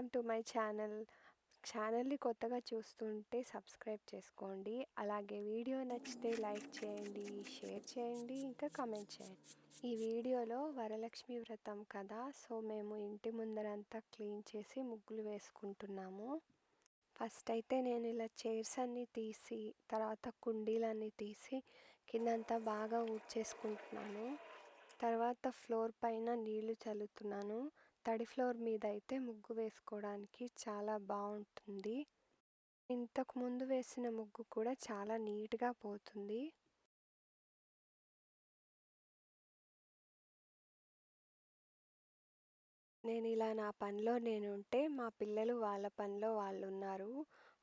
Welcome to my ఛానల్ని కొత్తగా చూస్తుంటే సబ్స్క్రైబ్ చేసుకోండి. అలాగే వీడియో నచ్చితే లైక్ చేయండి, షేర్ చేయండి, ఇంకా కామెంట్ చేయండి. ఈ వీడియోలో వరలక్ష్మి వ్రతం కదా, సో మేము ఇంటి ముందరంతా క్లీన్ చేసి ముగ్గులు వేసుకుంటున్నాము. ఫస్ట్ అయితే నేను ఇలా చైర్స్ అన్నీ తీసి, తర్వాత కుండీలన్నీ తీసి కిందంతా బాగా ఊడ్చేసుకుంటున్నాను. తర్వాత ఫ్లోర్ పైన నీళ్లు చల్లుతున్నాను. తడి ఫ్లోర్ మీద అయితే ముగ్గు వేసుకోవడానికి చాలా బాగుంటుంది. ఇంతకు ముందు వేసిన ముగ్గు కూడా చాలా నీట్గా పోతుంది. నేను ఇలా నా పనిలో నేనుంటే మా పిల్లలు వాళ్ళ పనిలో వాళ్ళు ఉన్నారు.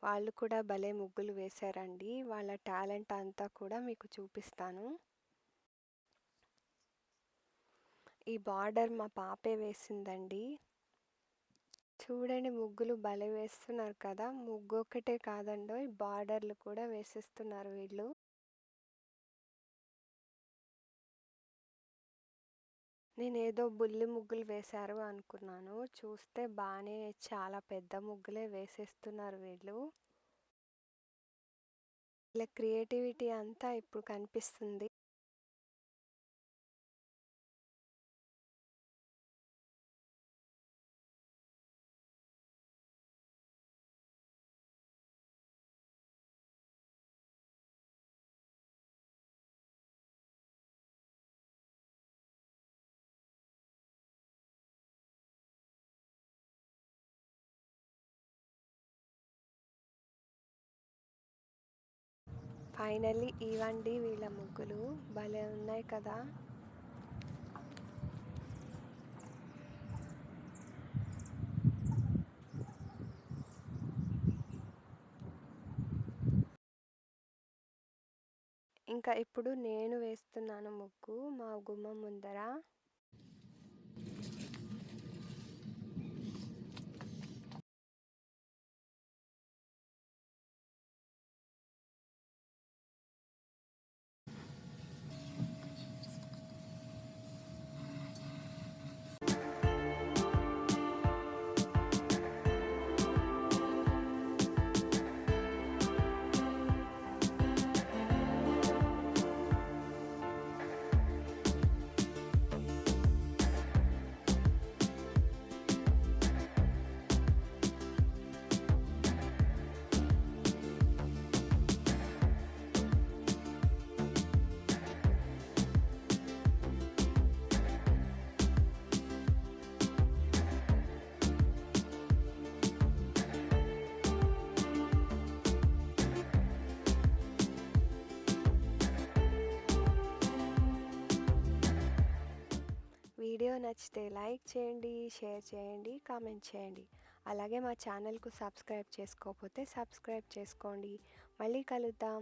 వాళ్ళు కూడా భలే ముగ్గులు వేశారండి. వాళ్ళ టాలెంట్ అంతా కూడా మీకు చూపిస్తాను. ఈ బార్డర్ మా పాపే వేసిందండి. చూడండి, ముగ్గులు భలే వేస్తున్నారు కదా. ముగ్గు ఒక్కటే కాదండోయ్, బార్డర్లు కూడా వేసేస్తున్నారు వీళ్ళు. నేనేదో బుల్లి ముగ్గులు వేశారు అనుకున్నాను. చూస్తే బాగానే చాలా పెద్ద ముగ్గులే వేసేస్తున్నారు వీళ్ళు. ఇలా క్రియేటివిటీ అంతా ఇప్పుడు కనిపిస్తుంది. ఫైనల్లీ ఇవండి వీళ్ళ ముగ్గులు, భలే ఉన్నాయి కదా. ఇంకా ఇప్పుడు నేను వేస్తున్నాను ముగ్గు మా గుమ్మం ముందర. వీడియో నచ్చితే లైక్ చేయండి, షేర్ చేయండి, కామెంట్ చేయండి. అలాగే మా ఛానల్కు సబ్స్క్రైబ్ చేసుకోకపోతే సబ్స్క్రైబ్ చేసుకోండి. మళ్ళీ కలుద్దాం.